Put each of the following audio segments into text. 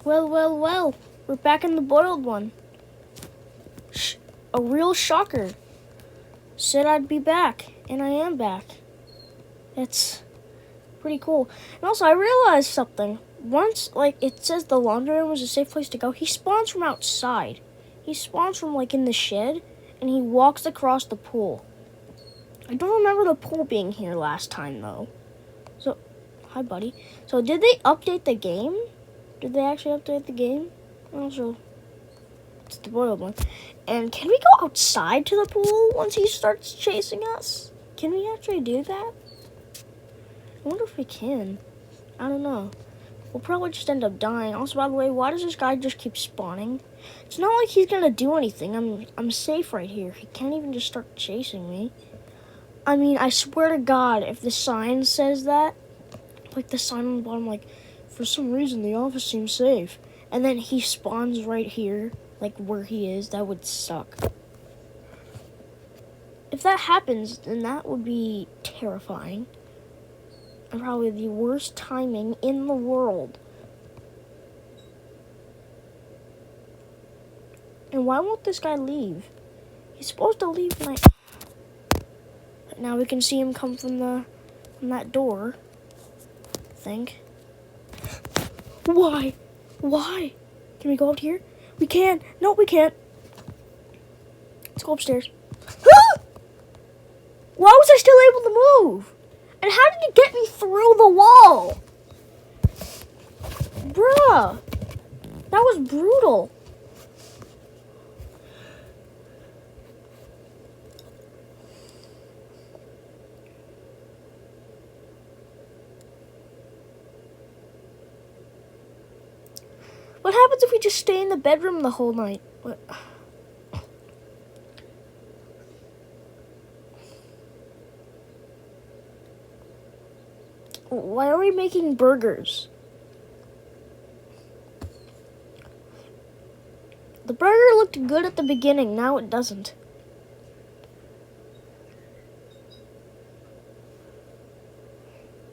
Well, we're back in the boiled one. A real shocker. Said I'd be back, and I am back. It's pretty cool. And also, I realized something. Once, it says the laundry room is a safe place to go, he spawns from outside. He spawns from, in the shed, and he walks across the pool. I don't remember the pool being here last time, though. So, hi, buddy. So, did they update the game? Did they actually update the game? Also, it's the boiled one. And can we go outside to the pool once he starts chasing us? Can we actually do that? I wonder if we can. I don't know. We'll probably just end up dying. Also, by the way, why does this guy just keep spawning? It's not like he's gonna do anything. I'm safe right here. He can't even just start chasing me. I mean, I swear to God, if the sign says that, the sign on the bottom, for some reason the office seems safe, and then he spawns right here, where he is, that would suck. If that happens, then that would be terrifying. And probably the worst timing in the world. And why won't this guy leave? He's supposed to leave when Now we can see him come from that door. I think. Why? Can we go out here? We can. No, we can't. Let's go upstairs. Why was I still able to move? And how did you get me through the wall? Bruh. That was brutal. What happens if we just stay in the bedroom the whole night? What? Why are we making burgers? The burger looked good at the beginning, now it doesn't.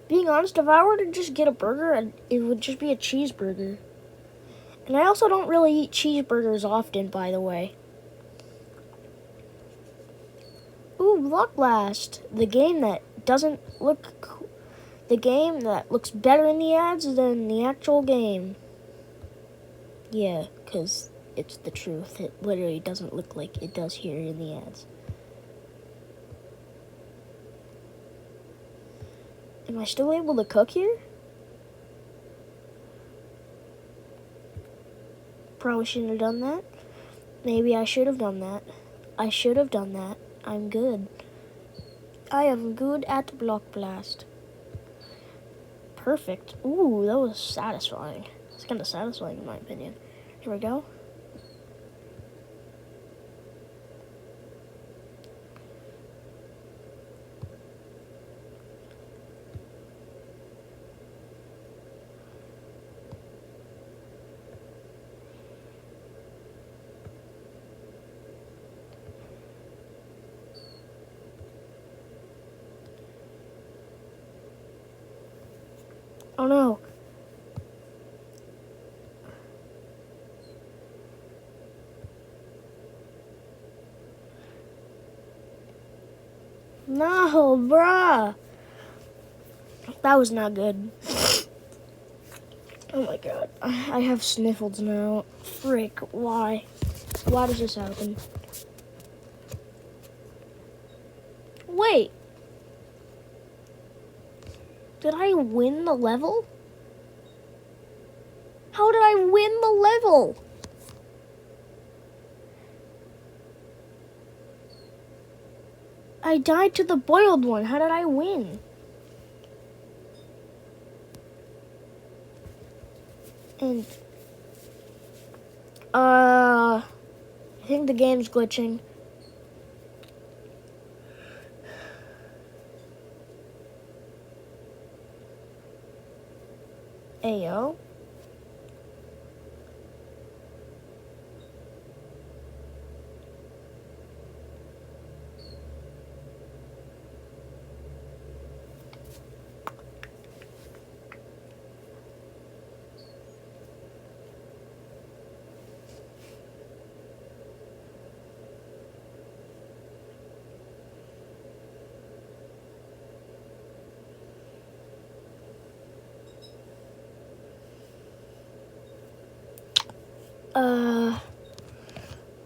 Being honest, if I were to just get a burger, it would just be a cheeseburger. And I also don't really eat cheeseburgers often, by the way. Ooh, Block Blast. The game that doesn't look cool. The game that looks better in the ads than the actual game. Yeah, because it's the truth. It literally doesn't look like it does here in the ads. Am I still able to cook here? Probably shouldn't have done that. Maybe I should have done that. I should have done that. I'm good. I am good at Block Blast. Perfect. Ooh, that was satisfying. It's kind of satisfying in my opinion. Here we go. Oh no. No, bruh. That was not good. Oh my God. I have sniffles now. Frick, why? Why does this happen? Wait. Did I win the level? How did I win the level? I died to the boiled one. How did I win? And, I think the game's glitching. Ayo.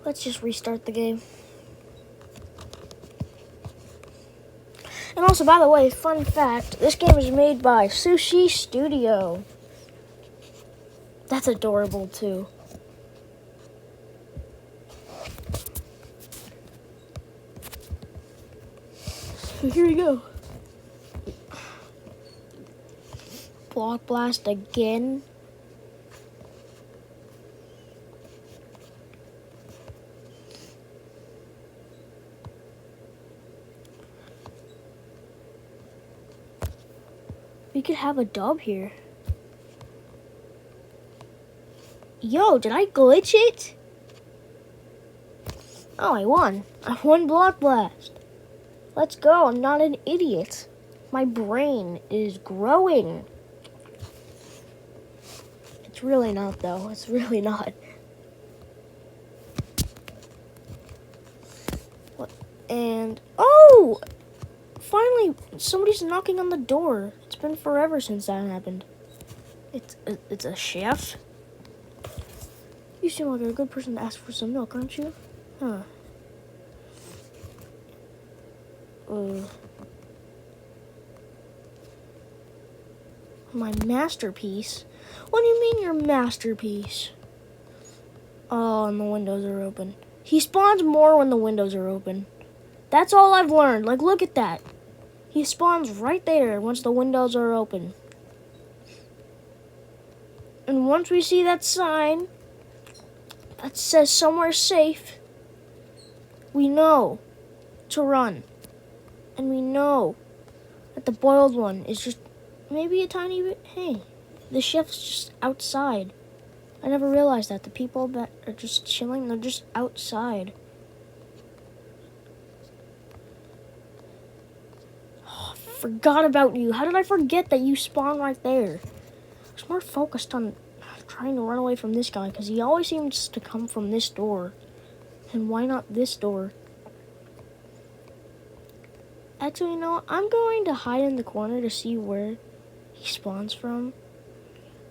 Let's just restart the game. And also, by the way, fun fact, this game is made by Sushi Studio. That's adorable, too. Here we go. Block Blast again. We could have a dub here. Yo, did I glitch it? Oh, I won. I won Block Blast. Let's go. I'm not an idiot. My brain is growing. It's really not, though. It's really not. What? And, oh! Finally, somebody's knocking on the door. It's been forever since that happened. It's a chef? You seem like a good person to ask for some milk, aren't you? Huh. My masterpiece? What do you mean your masterpiece? Oh, and the windows are open. He spawns more when the windows are open. That's all I've learned. Like, look at that. He spawns right there once the windows are open. And once we see that sign that says somewhere safe, we know to run. And we know that the boiled one is just maybe a tiny bit. Hey, the chef's just outside. I never realized that. The people that are just chilling, they're just outside. Oh, forgot about you. How did I forget that you spawn right there? I was more focused on trying to run away from this guy because he always seems to come from this door. And why not this door? Actually, you know what? I'm going to hide in the corner to see where he spawns from.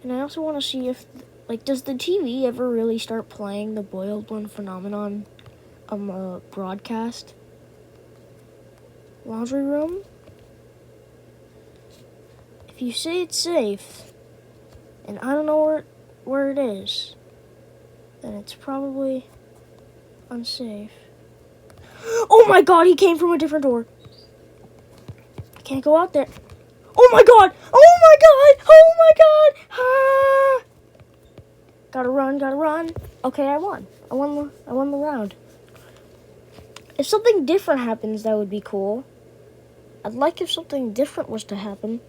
And I also want to see if, like, does the TV ever really start playing the boiled one phenomenon broadcast? Laundry room? If you say it's safe, and I don't know where it is, then it's probably unsafe. Oh my god, he came from a different door. I can't go out there. Oh my god! Oh my god! Oh my god! Ah! Gotta run. Okay, I won. I won the round. If something different happens, that would be cool. I'd like if something different was to happen.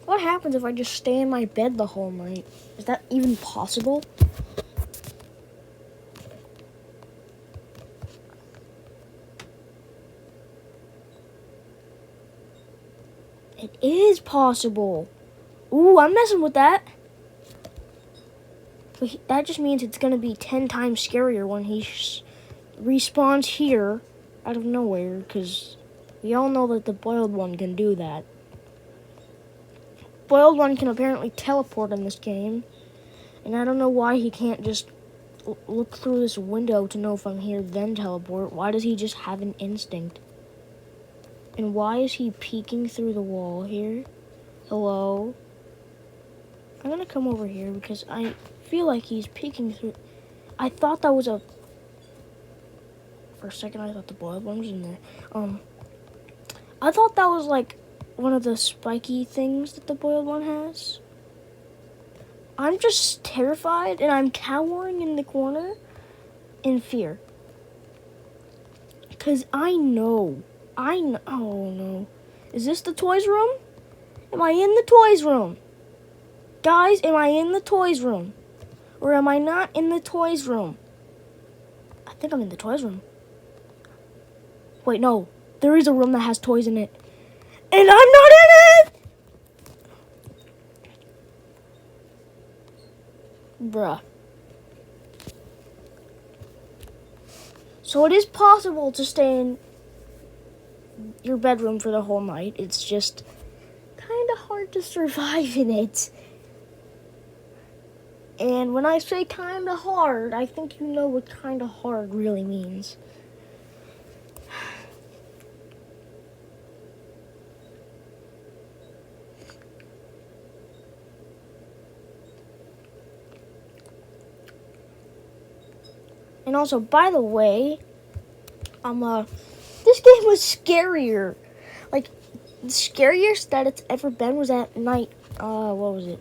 What happens if I just stay in my bed the whole night? Is that even possible? It is possible. Ooh, I'm messing with that. But that just means it's going to be 10 times scarier when he respawns here out of nowhere, because we all know that the boiled one can do that. Boiled one can apparently teleport in this game, and I don't know why he can't just look through this window to know if I'm here, then teleport. Why does he just have an instinct? And why is he peeking through the wall here? Hello? I'm gonna come over here because I feel like he's peeking through. I thought that was a... For a second, I thought the boiled one was in there. I thought that was like one of the spiky things that the boiled one has. I'm just terrified and I'm cowering in the corner in fear. Because I know. Oh no. Is this the toys room? Am I in the toys room? Guys, am I in the toys room? Or am I not in the toys room? I think I'm in the toys room. Wait, no. There is a room that has toys in it. And I'm not in it! Bruh. So it is possible to stay in your bedroom for the whole night. It's just kind of hard to survive in it. And when I say kind of hard, I think you know what kind of hard really means. And also, by the way, this game was scarier. Like, the scariest that it's ever been was at night. What was it?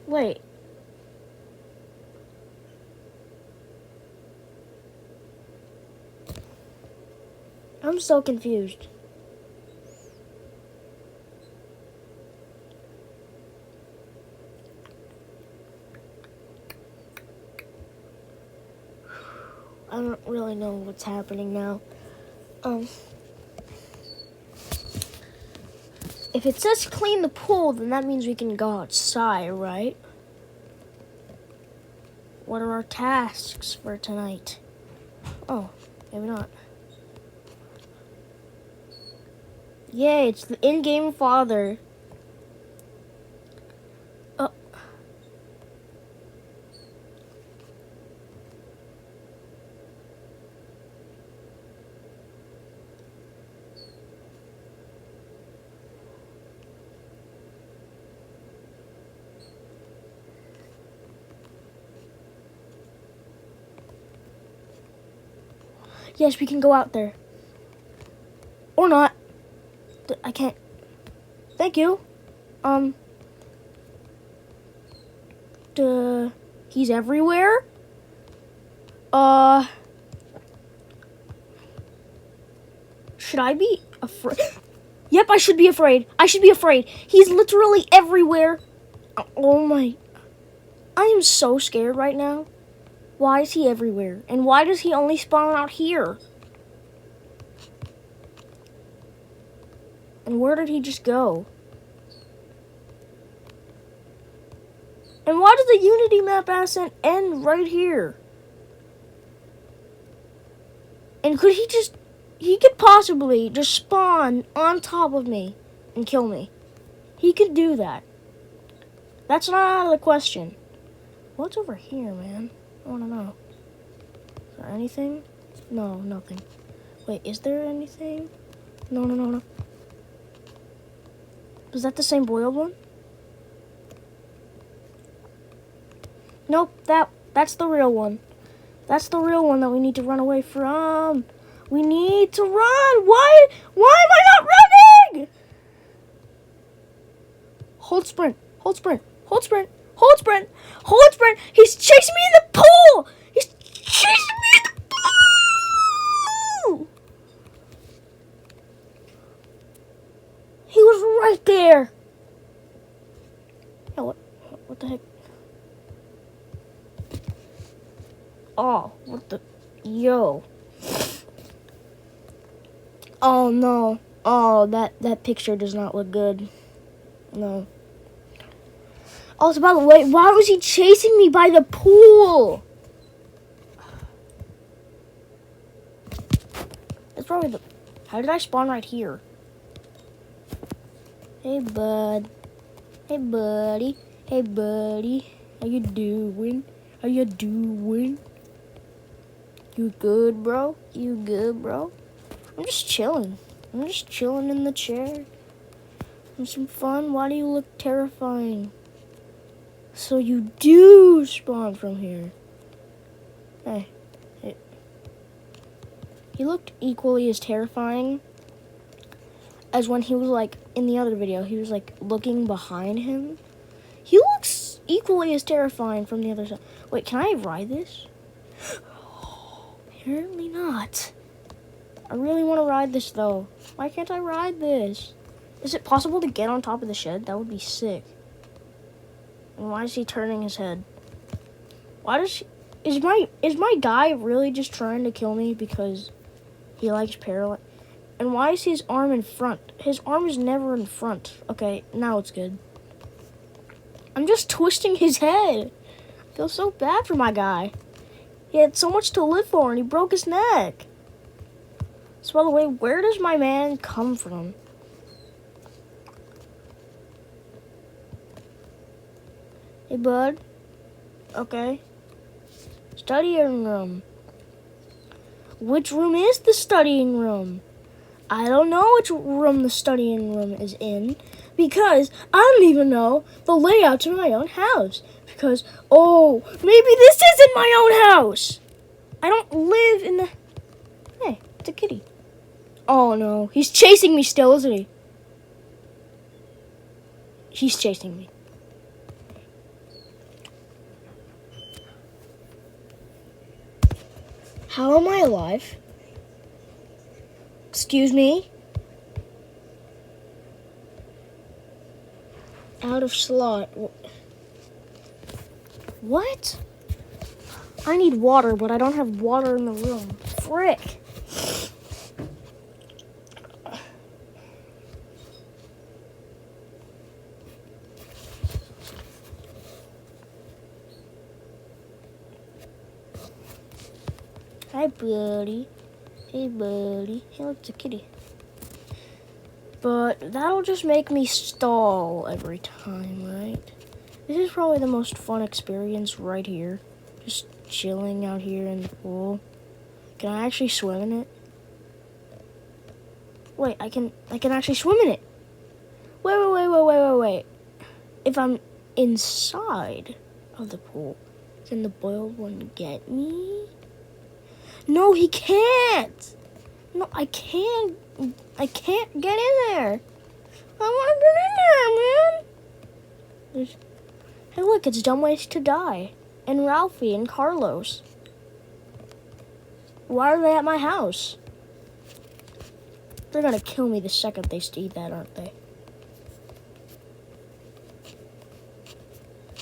Wait. I'm so confused. I don't really know what's happening now. If it says clean the pool, then that means we can go outside, right? What are our tasks for tonight? Oh, maybe not. Yay, it's the in-game father. Oh. Yes, we can go out there. Or not. I can't. Thank you. He's everywhere? Should I be afraid? Yep, I should be afraid. I should be afraid. He's literally everywhere. Oh my. I am so scared right now. Why is he everywhere? And why does he only spawn out here? And where did he just go? And why does the Unity map asset end right here? And could he could possibly just spawn on top of me and kill me. He could do that. That's not out of the question. What's over here, man? I want to know. Is there anything? No, nothing. Wait, is there anything? No. Was that the same boiled one? Nope, that's the real one. That's the real one that we need to run away from. We need to run. Why am I not running? Hold sprint. He's chasing me in the pool. He's chasing me in the pool. He was right there. Oh, what the heck? Oh, what the? Yo. Oh, no. Oh, that picture does not look good. No. Also, by the way, why was he chasing me by the pool? That's probably the... How did I spawn right here? Hey, bud. Hey, buddy. Hey, buddy. How you doing? You good, bro? I'm just chilling. In the chair. Having some fun. Why do you look terrifying? So you do spawn from here. Hey. He looked equally as terrifying as when he was like in the other video. He was like looking behind him. He looks equally as terrifying from the other side. Wait, can I ride this? Apparently not. I really want to ride this though. Why can't I ride this? Is it possible to get on top of the shed? That would be sick. And why is he turning his head? Is my guy really just trying to kill me because he likes paralyze? And why is his arm in front? His arm is never in front. Okay, now it's good. I'm just twisting his head. I feel so bad for my guy. He had so much to live for and he broke his neck. So by the way, where does my man come from? Hey, bud. Okay. Studying room. Which room is the studying room? I don't know which room the studying room is in because I don't even know the layout to my own house. Because, oh, maybe this isn't my own house. I don't live in the... Hey, it's a kitty. Oh, no. He's chasing me still, isn't he? He's chasing me. How am I alive? Excuse me? Out of slot. What? I need water, but I don't have water in the room. Frick. Hi, buddy. Hey, buddy. Hey, look, it's a kitty. But that'll just make me stall every time, right? This is probably the most fun experience right here. Just chilling out here in the pool. Can I actually swim in it? Wait, I can actually swim in it. Wait. If I'm inside of the pool, can the boiled one get me? No, he can't. No, I can't get in there. I want to get in there, man. Hey, look, it's Dumb Ways to Die. And Ralphie and Carlos. Why are they at my house? They're gonna kill me the second they see that, aren't they?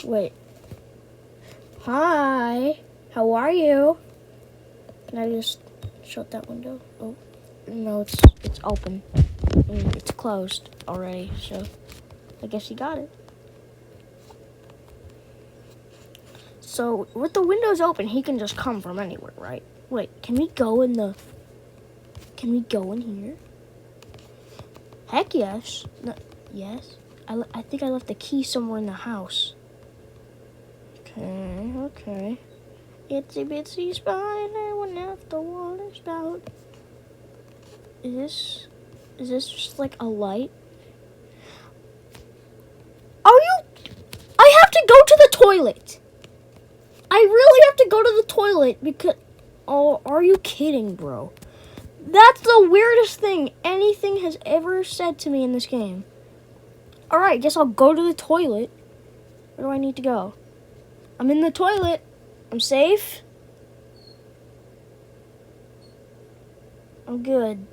Wait. Hi. How are you? Can I just shut that window? Oh, no, it's open. It's closed already, so I guess you got it. So, with the windows open, he can just come from anywhere, right? Wait, can we go in here? Heck yes. No, yes. I think I left the key somewhere in the house. Okay. Itsy bitsy spider went out the water spout. Is this just like a light? I have to go to the toilet. I really have to go to the toilet because... Oh, are you kidding, bro? That's the weirdest thing anything has ever said to me in this game. Alright, guess I'll go to the toilet. Where do I need to go? I'm in the toilet. I'm safe. I'm good.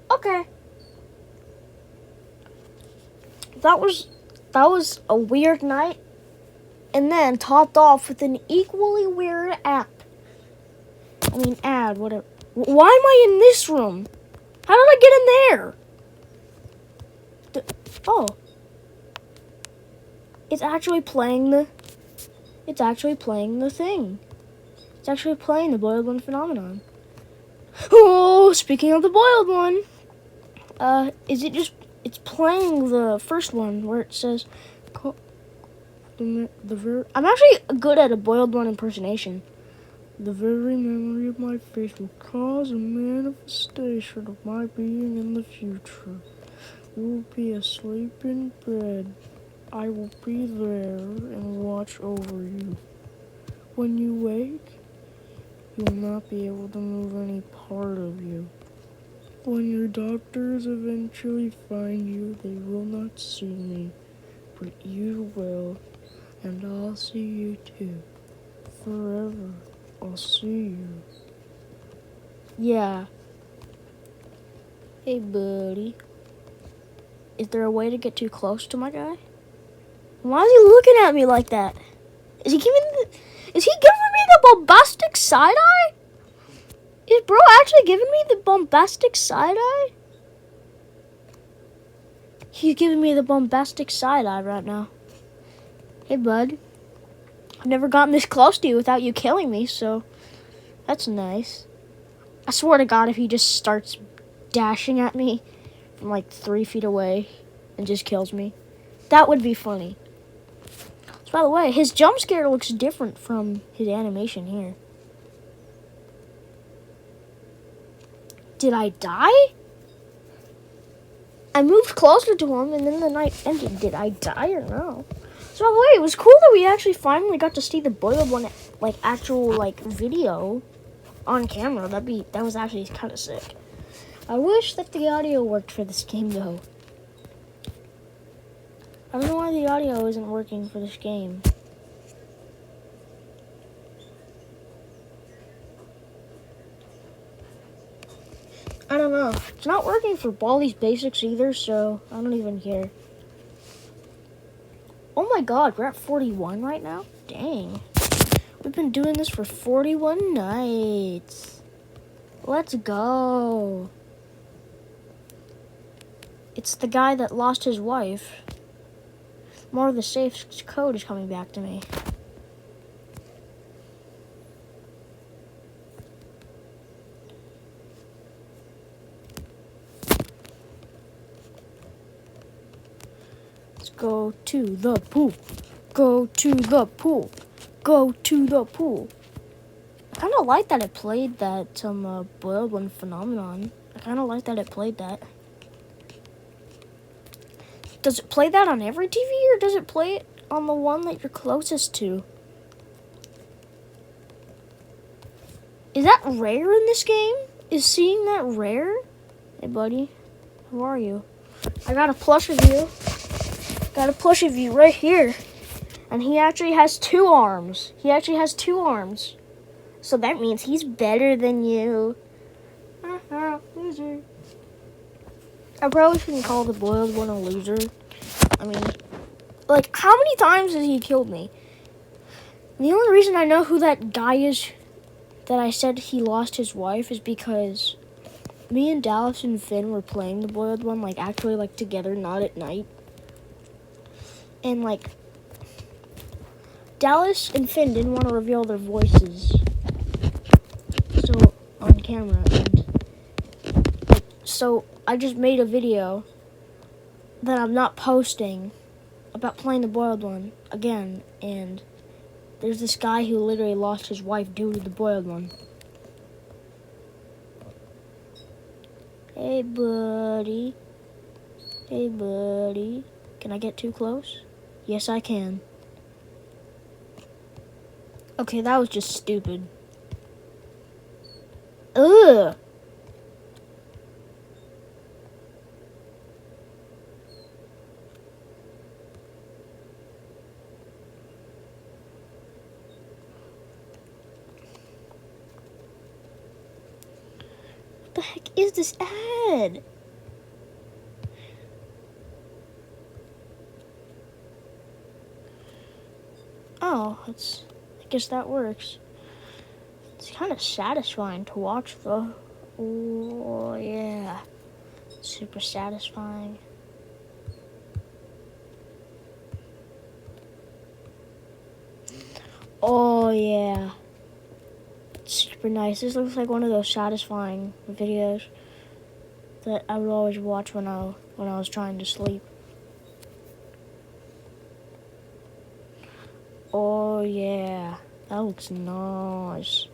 Okay. That was a weird night, and then topped off with an equally weird ad, whatever. Why am I in this room? How did I get in there? Oh. It's actually playing the thing. It's actually playing the boiled one phenomenon. Oh, speaking of the boiled one, it's playing the first one where it says, I'm actually good at a boiled one impersonation. The very memory of my face will cause a manifestation of my being in the future. You will be asleep in bed. I will be there and watch over you. When you wake, you will not be able to move any part of you. When your doctors eventually find you, they will not see me, but you will, and I'll see you too. Forever, I'll see you. Yeah. Hey, buddy. Is there a way to get too close to my guy? Why is he looking at me like that? Is he giving me the bombastic side eye? Is bro actually giving me the bombastic side eye? He's giving me the bombastic side eye right now. Hey, bud. I've never gotten this close to you without you killing me, so that's nice. I swear to God, if he just starts dashing at me from like 3 feet away and just kills me. That would be funny. So, by the way, his jump scare looks different from his animation here. Did I die? I moved closer to him and then the night ended. Did I die or no? So, by the way, it was cool that we actually finally got to see the boiled one, like, actual, like, video on camera. That was actually kind of sick. I wish that the audio worked for this game, though. I don't know why the audio isn't working for this game. I don't know. It's not working for Baldi's Basics either, so I don't even care. Oh my god, we're at 41 right now? Dang. We've been doing this for 41 nights. Let's go. It's the guy that lost his wife. More of the safe code is coming back to me. Let's go to the pool. Go to the pool. Go to the pool. I kind of like that it played that boiled one phenomenon. I kind of like that it played that. Does it play that on every TV or does it play it on the one that you're closest to? Is that rare in this game? Is seeing that rare? Hey buddy, how are you? I got a plush of you. Got a plush of you right here. And he actually has 2 arms. He actually has 2 arms. So that means he's better than you. Loser. I probably shouldn't call the boiled one a loser. I mean, like, how many times has he killed me? The only reason I know who that guy is that I said he lost his wife is because me and Dallas and Finn were playing the boiled one, like, actually, like, together, not at night. And, like, Dallas and Finn didn't want to reveal their voices. So, on camera. And, like, so, I just made a video that I'm not posting about playing the boiled one again. And there's this guy who literally lost his wife due to the boiled one. Hey, buddy. Hey, buddy. Can I get too close? Yes, I can. Okay, that was just stupid. Ugh! What the heck is this ad? Oh, I guess that works. It's kind of satisfying to watch, though. Oh, yeah. Super satisfying. Oh, yeah. Super nice. This looks like one of those satisfying videos that I would always watch when I was trying to sleep. Oh, yeah. That looks nice.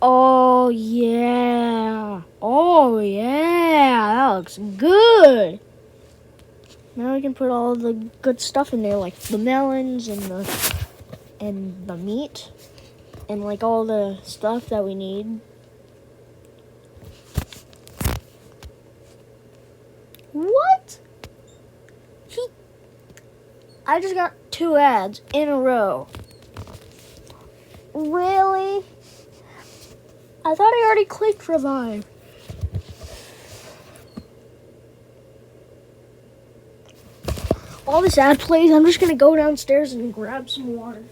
Oh, yeah. Oh, yeah. That looks good. Now we can put all the good stuff in there, like the melons and the meat and like all the stuff that we need. What? I just got 2 ads in a row. Really? I thought I already clicked revive. All this ad plays, I'm just gonna go downstairs and grab some water.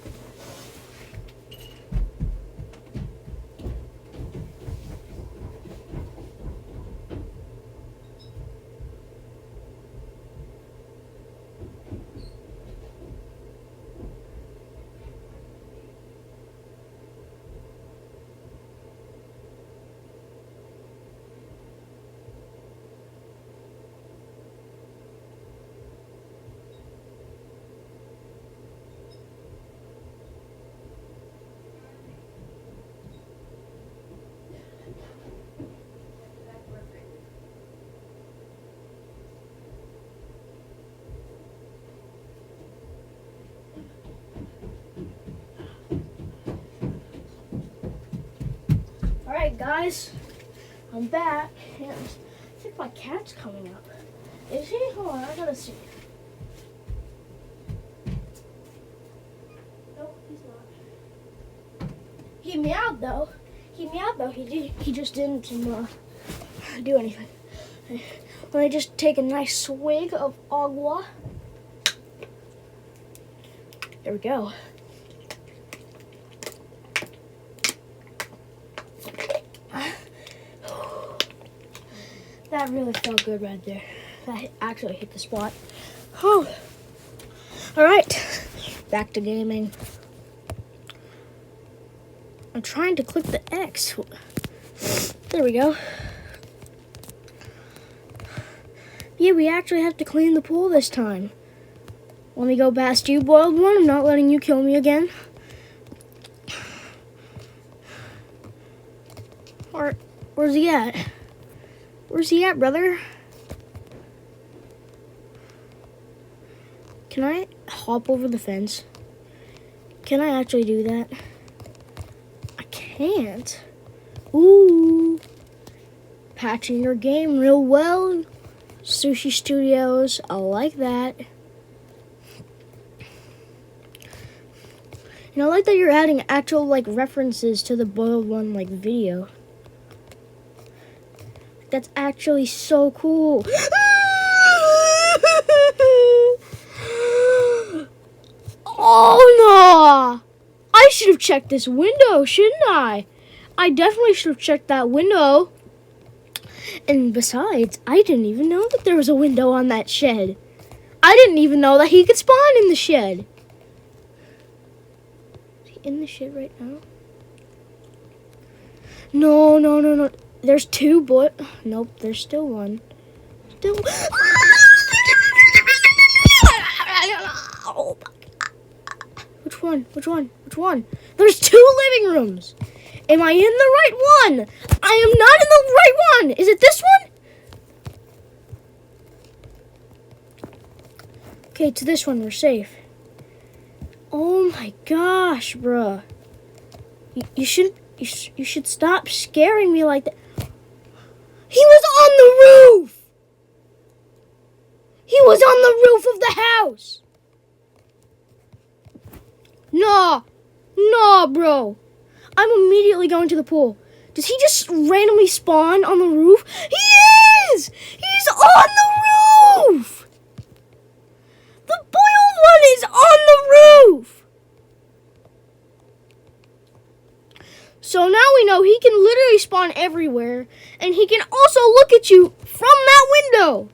Alright guys, I'm back, and I think my cat's coming up. Is he? Hold on, I gotta see. Nope, he's not. He meowed though. He just didn't do anything. Let me just take a nice swig of agua. There we go. That really felt good right there. That actually hit the spot. Oh. All right, back to gaming. I'm trying to click the X. There we go. Yeah, we actually have to clean the pool this time. Let me go past you, boiled one. I'm not letting you kill me again. Where's he at? Where's he at, brother? Can I hop over the fence? Can I actually do that? I can't. Ooh. Patching your game real well. Sushi Studios, I like that. And I like that you're adding actual references to the boiled one video. That's actually so cool. Oh no! I should have checked this window, shouldn't I? I definitely should have checked that window. And besides, I didn't even know that there was a window on that shed. I didn't even know that he could spawn in the shed. Is he in the shed right now? No. There's two, but nope, there's still one. Still. Which one? There's two living rooms. Am I in the right one? I am not in the right one. Is it this one? Okay, to this one, we're safe. Oh my gosh, bruh. You should stop scaring me like that. He was on the roof. He was on the roof of the house. No, bro. I'm immediately going to the pool. Does he just randomly spawn on the roof? He is! He's on the roof! The boiled one is on the roof! So now we know he can literally spawn everywhere, and he can also look at you from that window,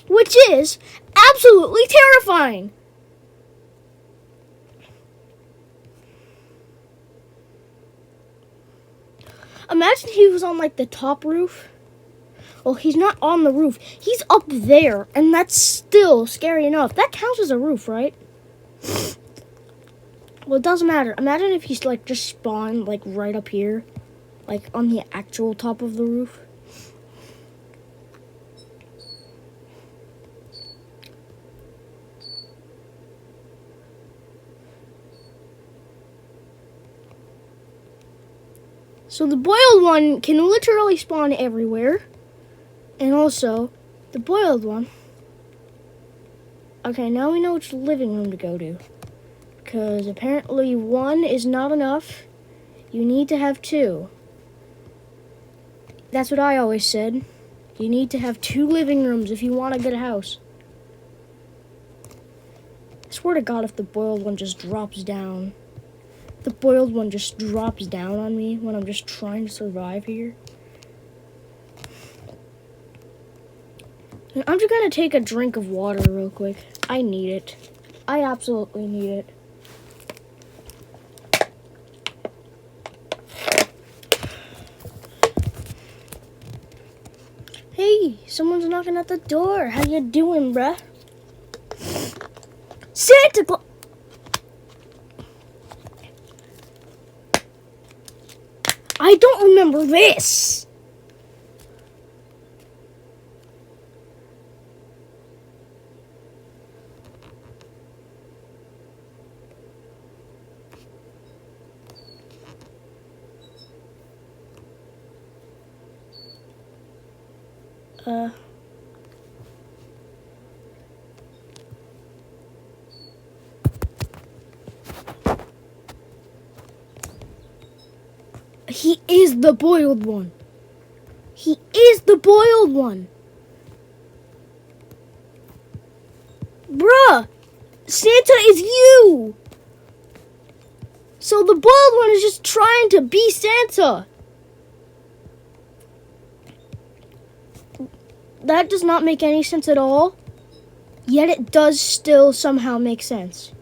which is absolutely terrifying. Imagine he was on the top roof. Well, he's not on the roof. He's up there, and that's still scary enough. That counts as a roof, right? Well, it doesn't matter. Imagine if he's just spawned right up here, on the actual top of the roof. So the boiled one can literally spawn everywhere. And also, the boiled one. Okay, now we know which living room to go to. Because apparently one is not enough. You need to have two. That's what I always said. You need to have two living rooms if you want a good house. I swear to God, if the boiled one just drops down. The boiled one just drops down on me when I'm just trying to survive here. I'm just gonna take a drink of water real quick. I need it. I absolutely need it. Hey, someone's knocking at the door. How you doing, bruh? Santa Claus! I don't remember this. Uh... He is the boiled one. He is the boiled one. Bruh, Santa is you. So the boiled one is just trying to be Santa. That does not make any sense at all. Yet it does still somehow make sense.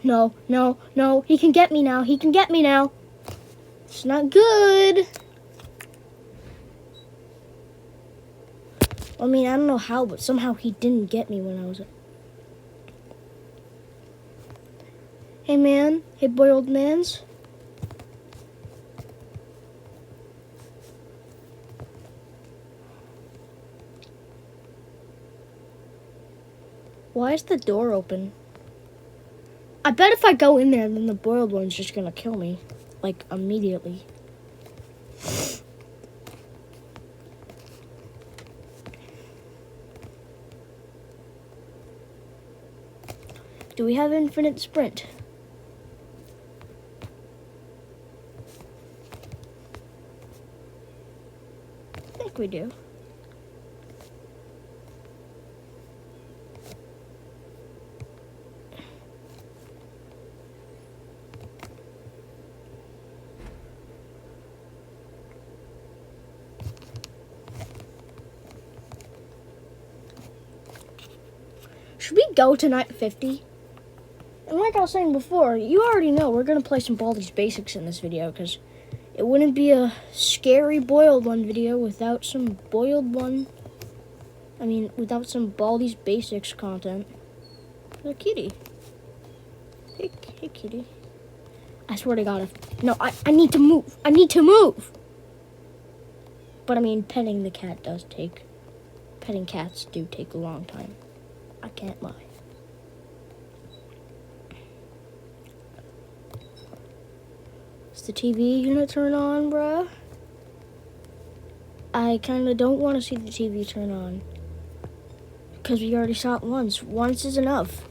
No. He can get me now. He can get me now. It's not good. I mean, I don't know how, but somehow he didn't get me when I was... Hey, man. Hey, boiled mans. Why is the door open? I bet if I go in there, then the boiled one's just gonna kill me. Like, immediately. Do we have infinite sprint? I think we do. Should we go to night 50? And like I was saying before, you already know we're going to play some Baldi's Basics in this video, because it wouldn't be a scary boiled one video without some without some Baldi's Basics content. Oh, kitty. Hey, kitty. I swear to God, I need to move. I need to move. But I mean, petting cats do take a long time. I can't lie. Is the TV gonna turn on, bruh? I kinda don't want to see the TV turn on. Because we already saw it once. Once is enough.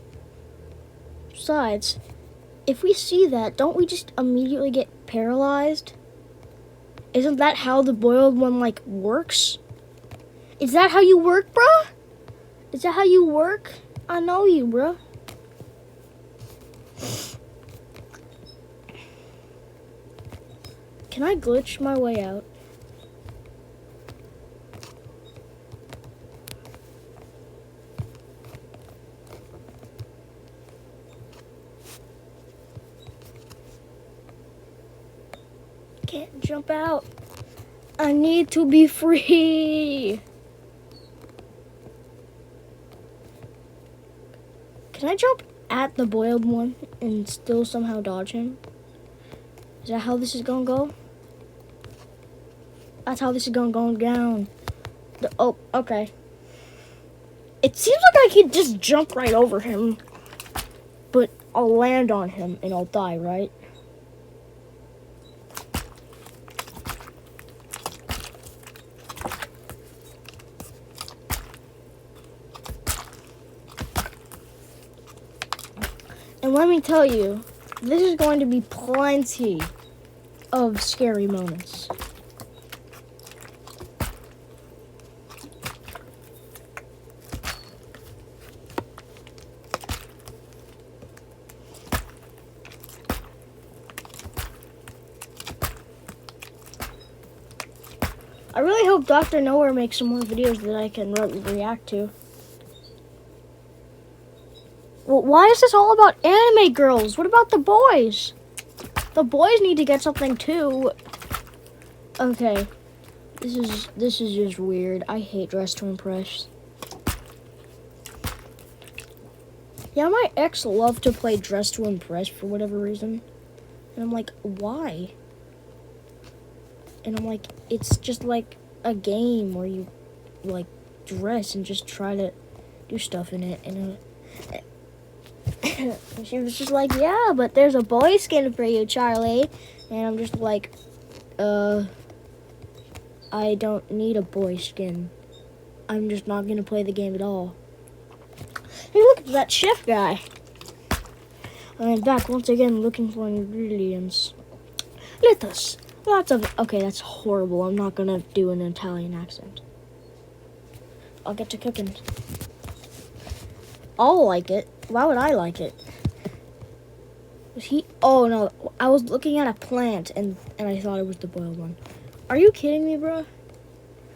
Besides, if we see that, don't we just immediately get paralyzed? Isn't that how the boiled one, works? Is that how you work, bruh? Is that how you work? I know you, bruh. Can I glitch my way out? Can't jump out. I need to be free. Can I jump at the boiled one and still somehow dodge him? Is that how this is gonna go? That's how this is gonna go down. Oh, okay. It seems like I could just jump right over him, but I'll land on him and I'll die, right? And let me tell you, this is going to be plenty of scary moments. I really hope Dr. Nowhere makes some more videos that I can react to. Well, why is this all about anime girls? What about the boys? The boys need to get something too. Okay. This is just weird. I hate Dress to Impress. Yeah, my ex loved to play Dress to Impress for whatever reason. And I'm like, why? And I'm like, it's just like a game where you dress and just try to do stuff in it. And And she was just like, yeah, but there's a boy skin for you, Charlie. And I'm just like, I don't need a boy skin. I'm just not going to play the game at all. Hey, look at that chef guy. I'm back once again looking for ingredients. Lettuce. Lots of... Okay, that's horrible. I'm not going to do an Italian accent. I'll get to cooking. I'll like it. Why would I like it? Was he... Oh, no. I was looking at a plant, and I thought it was the boiled one. Are you kidding me, bro?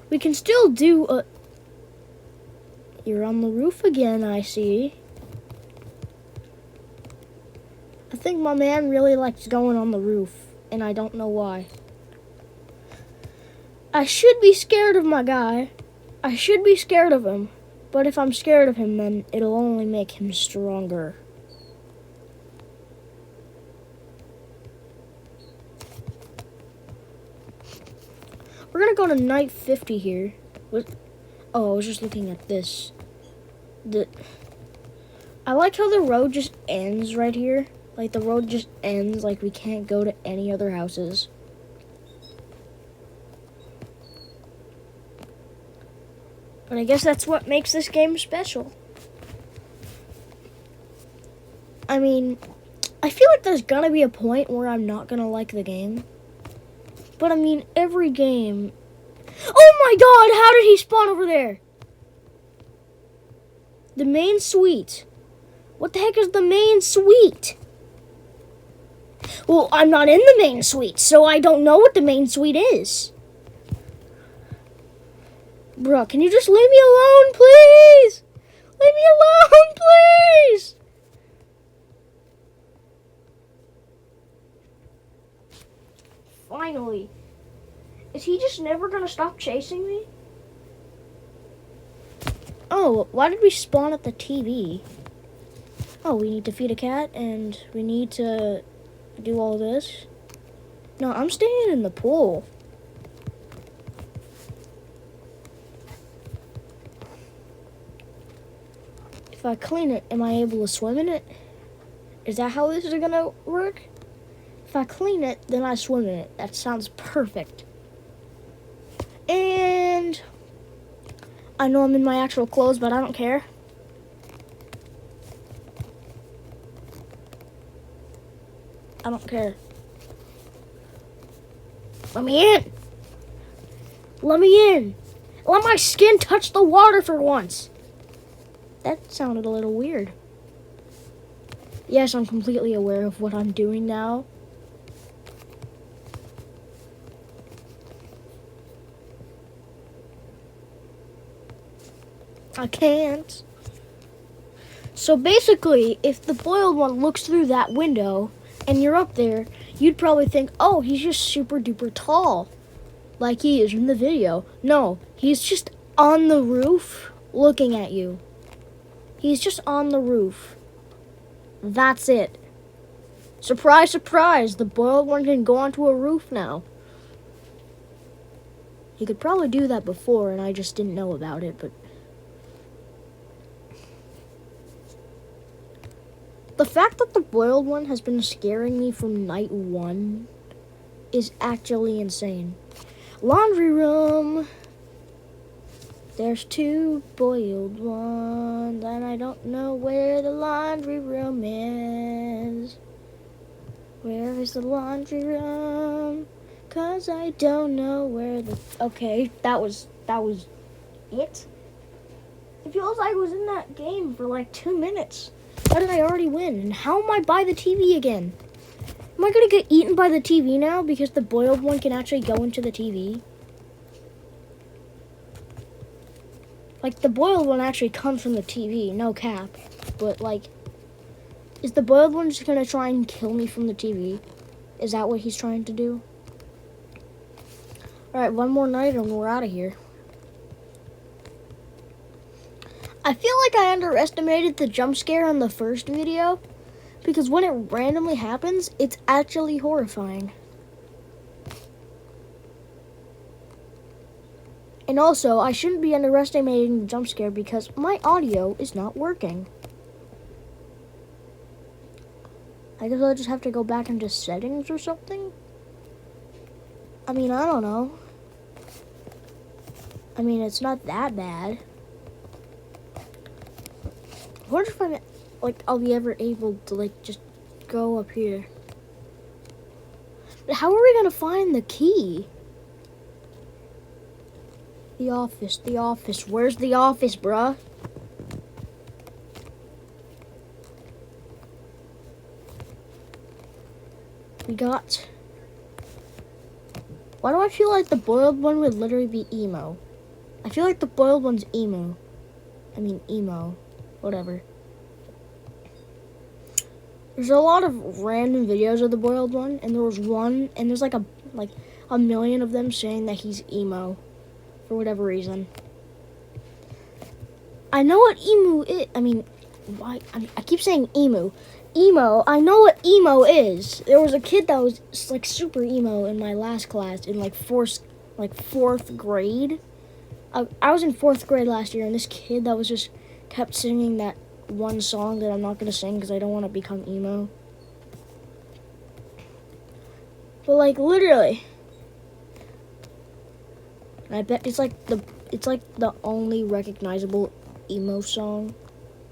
We can still do a... You're on the roof again, I see. I think my man really likes going on the roof, and I don't know why. I should be scared of my guy. I should be scared of him. But if I'm scared of him, then it'll only make him stronger. We're gonna go to night 50 here. Oh, I was just looking at this. I like how the road just ends right here. Like, the road just ends, like we can't go to any other houses. But I guess that's what makes this game special. I mean, I feel like there's gonna be a point where I'm not gonna like the game. But I mean, every game... Oh my god, how did he spawn over there? The main suite. What the heck is the main suite? Well, I'm not in the main suite, so I don't know what the main suite is. Bruh, can you just leave me alone, please? Leave me alone, please! Finally. Is he just never gonna stop chasing me? Oh, why did we spawn at the TV? Oh, we need to feed a cat, and we need to do all this. No, I'm staying in the pool. If I clean it, am I able to swim in it? Is that how this is gonna work? If I clean it, then I swim in it. That sounds perfect. And I know I'm in my actual clothes, but I don't care. I don't care. Let me in. Let me in. Let my skin touch the water for once. That sounded a little weird. Yes, I'm completely aware of what I'm doing now. I can't. So basically, if the boiled one looks through that window and you're up there, you'd probably think, oh, he's just super duper tall, like he is in the video. No, he's just on the roof looking at you. He's just on the roof. That's it. Surprise, surprise, the boiled one can go onto a roof now. He could probably do that before and I just didn't know about it, but... The fact that the boiled one has been scaring me from night 1 is actually insane. Laundry room. There's 2 boiled ones, and I don't know where the laundry room is. Where is the laundry room? 'Cause I don't know where the... Okay, that was it. It feels like I was in that game for like 2 minutes. How did I already win? And how am I by the TV again? Am I gonna get eaten by the TV now because the boiled one can actually go into the TV? Like, the boiled one actually comes from the TV, no cap. But, like, is the boiled one just gonna try and kill me from the TV? Is that what he's trying to do? Alright, one more night and we're out of here. I feel like I underestimated the jump scare on the first video, because when it randomly happens, it's actually horrifying. And also, I shouldn't be underestimating the jump scare because my audio is not working. I guess I'll just have to go back into settings or something. I mean, I don't know. I mean, it's not that bad. I wonder if I'll be ever able to, like, just go up here. But how are we gonna find the key? The office. Where's the office, bruh? We got... Why do I feel like the boiled one would literally be emo? I feel like the boiled one's emo. Emo. Whatever. There's a lot of random videos of the boiled one, and there was one, and there's like a million of them saying that he's emo for whatever reason. I know what emu is. I keep saying emu. Emo. I know what emo is. There was a kid that was like super emo in my last class in fourth grade. I was in 4th grade last year, and this kid that was just kept singing that one song that I'm not gonna sing because I don't want to become emo. But like literally, I bet it's like the only recognizable emo song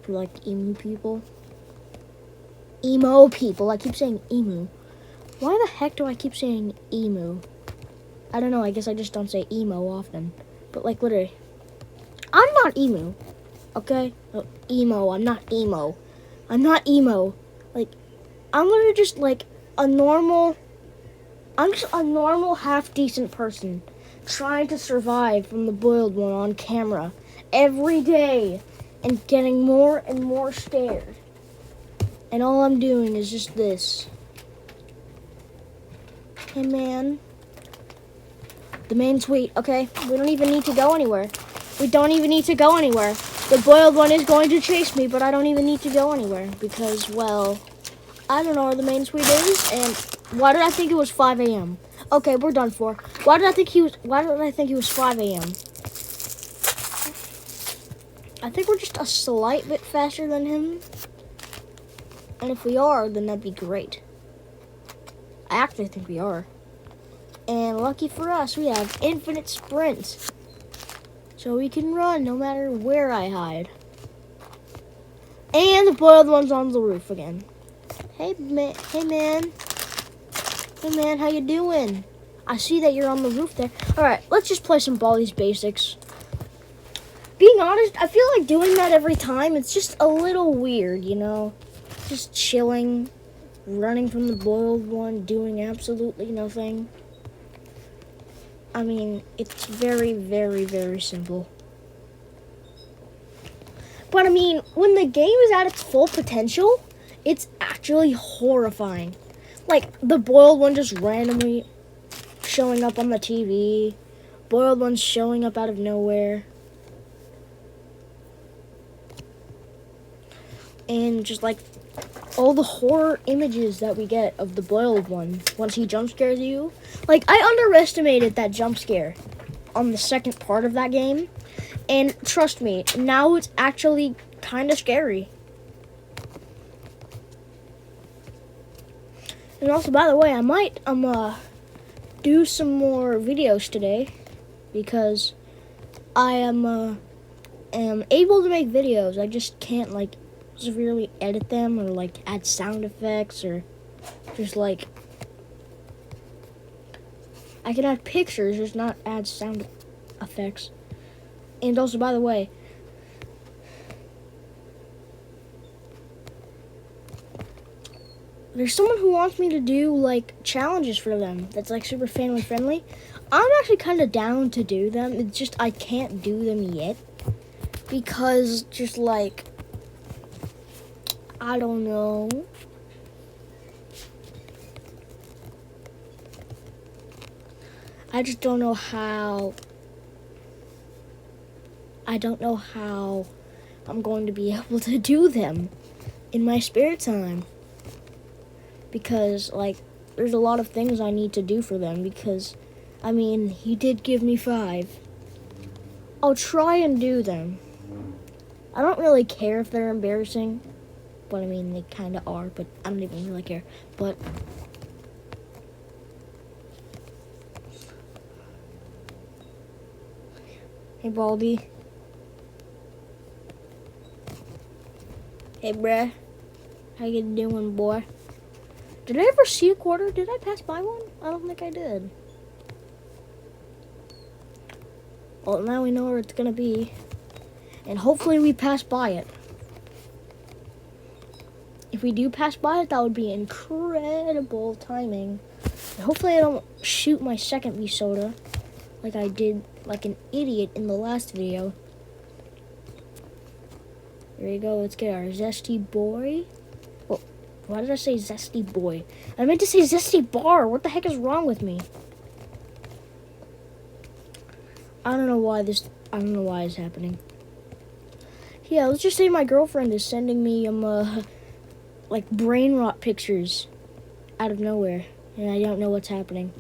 for like emo people. Emo people. I keep saying emu. Why the heck do I keep saying emu? I don't know. I guess I just don't say emo often. But like literally, I'm not emu. Okay? No, emo. I'm not emo. Like, I'm literally just like I'm just a normal half decent person trying to survive from the boiled one on camera every day and getting more and more scared. And all I'm doing is just this. Hey man. The main suite, okay? We don't even need to go anywhere. The boiled one is going to chase me, but I don't even need to go anywhere because, well, I don't know where the main suite is, and why did I think it was 5 a.m.? Okay, we're done for. Why did I think he was 5 a.m.? I think we're just a slight bit faster than him. And if we are, then that'd be great. I actually think we are. And lucky for us, we have infinite sprint. So we can run no matter where I hide. And the boiled one's on the roof again. Hey man. Hey man, how you doing? I see that you're on the roof there. Alright, let's just play some Baldi's Basics. Being honest, I feel like doing that every time. It's just a little weird, you know? Just chilling, running from the boiled one, doing absolutely nothing. I mean, it's very, very, very simple. But I mean, when the game is at its full potential, it's actually horrifying. Like, the boiled one just randomly showing up on the TV. Boiled ones showing up out of nowhere. And just like all the horror images that we get of the boiled one once he jump scares you. Like, I underestimated that jump scare on the second part of that game. And trust me, now it's actually kind of scary. And also, by the way, I might do some more videos today because I am able to make videos. I just can't like severely edit them or like add sound effects or just like I can add pictures, just not add sound effects. And also, by the way, there's someone who wants me to do like challenges for them that's like super family friendly. I'm actually kind of down to do them. It's just I can't do them yet because just like I don't know. I just don't know how. I don't know how I'm going to be able to do them in my spare time. Because, like, there's a lot of things I need to do for them because, I mean, he did give me 5. I'll try and do them. I don't really care if they're embarrassing. But I mean, they kind of are, but I don't even really care. But hey, Baldy. Hey, bruh. How you doing, boy? Did I ever see a quarter? Did I pass by one? I don't think I did. Well, now we know where it's gonna be. And hopefully we pass by it. If we do pass by it, that would be incredible timing. And hopefully I don't shoot my second V soda like I did like an idiot in the last video. Here we go, let's get our zesty boy. Oh, why did I say zesty boy? I meant to say zesty bar. What the heck is wrong with me? I don't know why it's happening. Yeah, let's just say my girlfriend is sending me like brain rot pictures out of nowhere, and I don't know what's happening.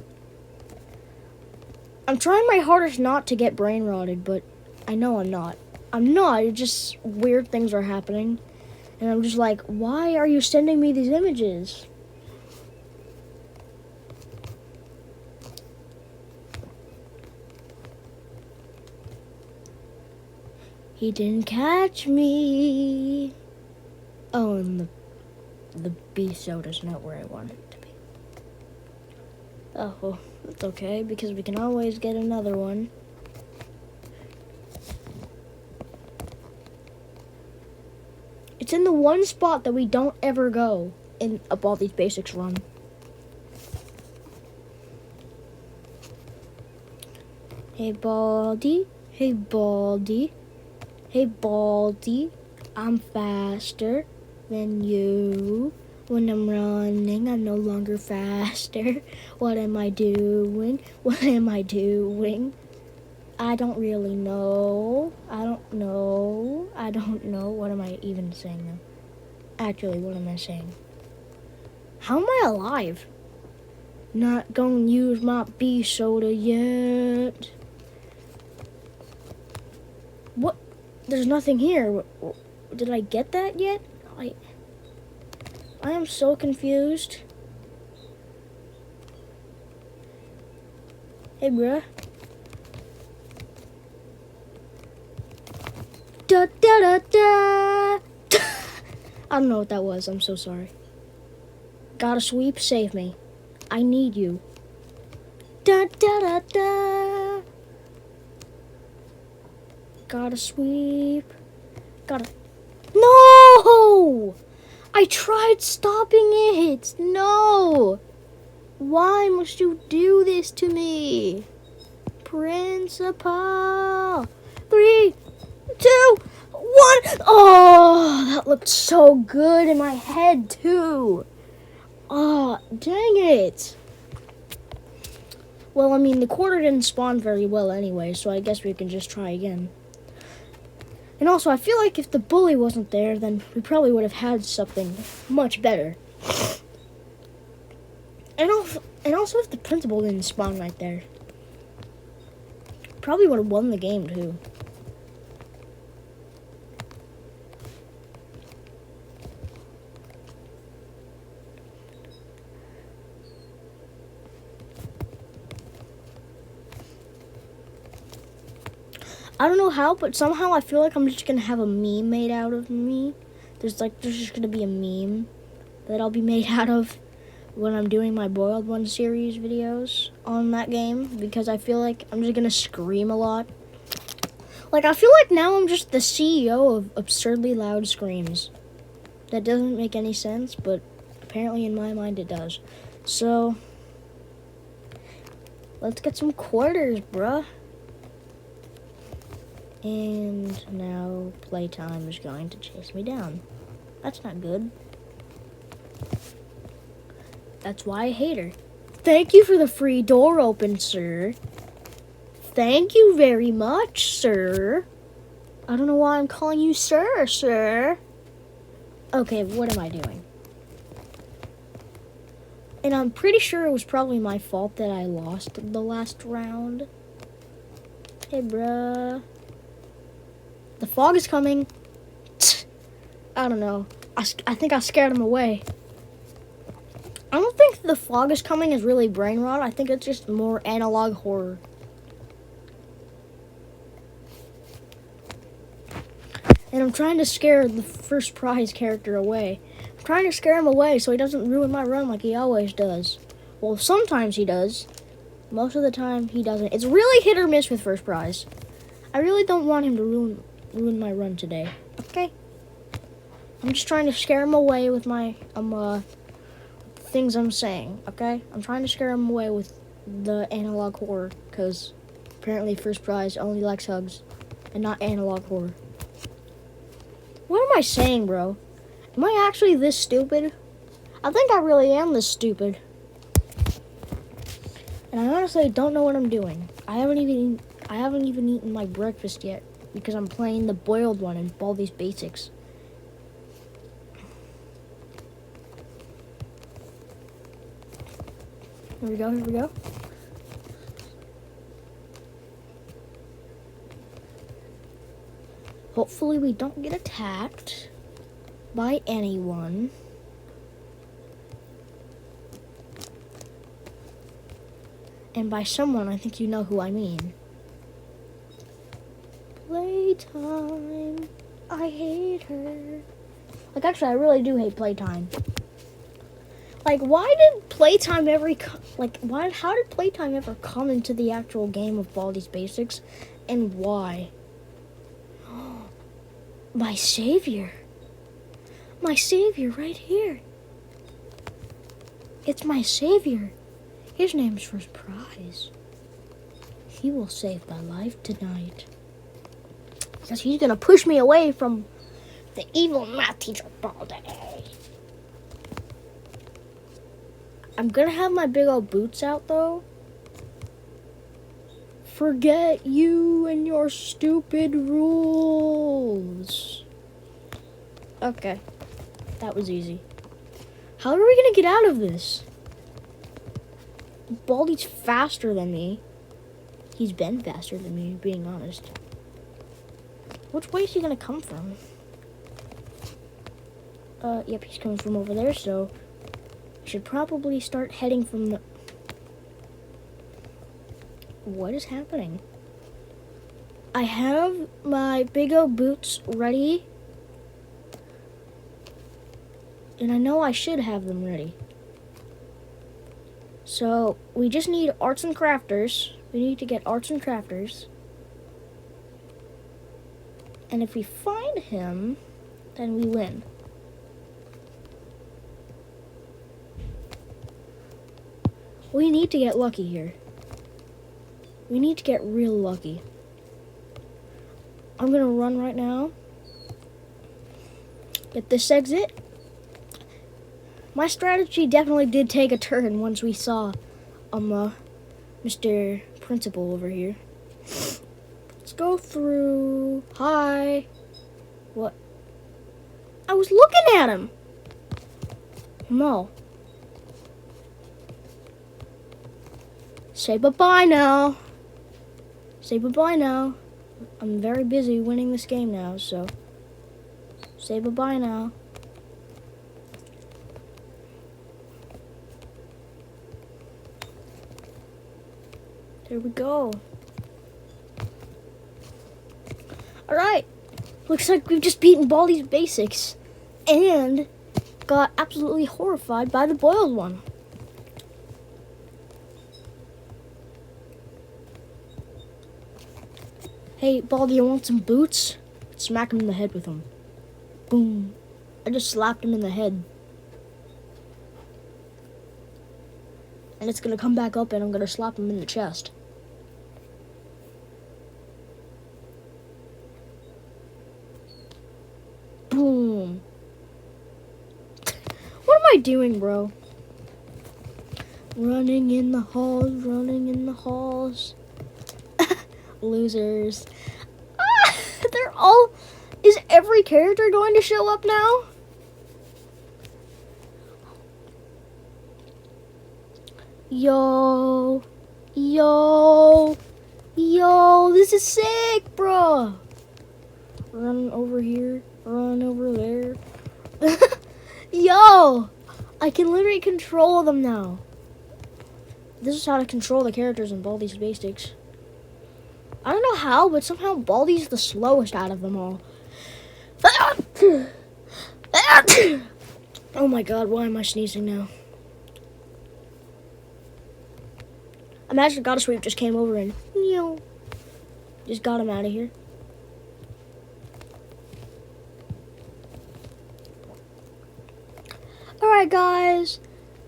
I'm trying my hardest not to get brain rotted, but I know I'm not. It's just weird things are happening, and I'm just like, why are you sending me these images? He didn't catch me. Oh, and the B soda's not where I want it to be. Oh, well, that's okay, because we can always get another one. It's in the one spot that we don't ever go in a Baldi's Basics run. Hey, Baldi. Hey, Baldi. Hey, Baldi. I'm faster than you. When I'm running, I'm no longer faster. What am I doing? What am I doing? I don't really know. I don't know. What am I even saying now? Actually, what am I saying? How am I alive? Not gonna use my B soda yet. What? There's nothing here. Did I get that yet? I am so confused. Hey, bruh. Da da da da. I don't know what that was. I'm so sorry. Gotta sweep, save me. I need you. Da da da da. Gotta sweep. Gotta. No! I tried stopping it. No! Why must you do this to me? Principal. 3, 2, 1. Oh, that looked so good in my head, too. Oh, dang it. Well, I mean, the quarter didn't spawn very well anyway, so I guess we can just try again. And also, I feel like if the bully wasn't there, then we probably would have had something much better. And also if the principal didn't spawn right there, probably would have won the game too. I don't know how, but somehow I feel like I'm just gonna have a meme made out of me. There's just gonna be a meme that I'll be made out of when I'm doing my Boiled One series videos on that game, because I feel like I'm just gonna scream a lot. Like, I feel like now I'm just the CEO of absurdly loud screams. That doesn't make any sense, but apparently in my mind it does. So, let's get some quarters, bruh. And now Playtime is going to chase me down. That's not good. That's why I hate her. Thank you for the free door open, sir. Thank you very much, sir. I don't know why I'm calling you sir. Okay, what am I doing? And I'm pretty sure it was probably my fault that I lost the last round. Hey, bruh. The fog is coming. I don't know. I think I scared him away. I don't think the fog is coming is really brain rot. I think it's just more analog horror. And I'm trying to scare the first prize character away. I'm trying to scare him away so he doesn't ruin my run like he always does. Well, sometimes he does. Most of the time he doesn't. It's really hit or miss with first prize. I really don't want him to ruin my run today. Okay? I'm just trying to scare him away with my things I'm saying, okay? I'm trying to scare him away with the analog horror, because apparently first prize only likes hugs and not analog horror. What am I saying, bro? Am I actually this stupid? I think I really am this stupid. And I honestly don't know what I'm doing. I haven't even eaten my breakfast yet because I'm playing the boiled one in Baldi's Basics. Here we go, here we go. Hopefully we don't get attacked by anyone. And by someone, I think you know who I mean. Playtime, I hate her. Like, actually, I really do hate Playtime. Like, why did Playtime how did Playtime ever come into the actual game of Baldi's Basics, and why? My savior. My savior right here. It's my savior. His name's First Prize. He will save my life tonight. Because he's gonna push me away from the evil math teacher Baldi. I'm gonna have my big old boots out though. Forget you and your stupid rules. Okay, that was easy. How are we gonna get out of this? Baldi's faster than me. He's been faster than me, being honest. Which way is he gonna come from? Yep, he's coming from over there, so should probably start heading from the... What is happening? I have my big old boots ready. And I know I should have them ready. So, we just need arts and crafters. We need to get arts and crafters. And if we find him, then we win. We need to get lucky here. We need to get real lucky. I'm gonna run right now. Get this exit. My strategy definitely did take a turn once we saw Mr. Principal over here. Let's go through. Hi. What? I was looking at him. No. Say bye-bye now. Say bye-bye now. I'm very busy winning this game now, so say bye-bye now. There we go. Alright. Looks like we've just beaten Baldi's Basics and got absolutely horrified by the boiled one. Hey, Baldi, you want some boots? Smack him in the head with them. Boom. I just slapped him in the head. And it's gonna come back up and I'm gonna slap him in the chest. Boom. What am I doing, bro? Running in the halls, running in the halls. Losers. Ah, they're all... Is every character going to show up now? Yo. Yo. Yo, this is sick, bro. Run over here. Run over there. Yo! I can literally control them now. This is how to control the characters in Baldi's Basics. I don't know how, but somehow Baldi's the slowest out of them all. Oh my god, why am I sneezing now? Imagine Goddess Wave just came over and just got him out of here. Alright guys,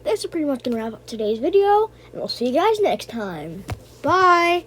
that's pretty much gonna wrap up today's video, and we'll see you guys next time. Bye!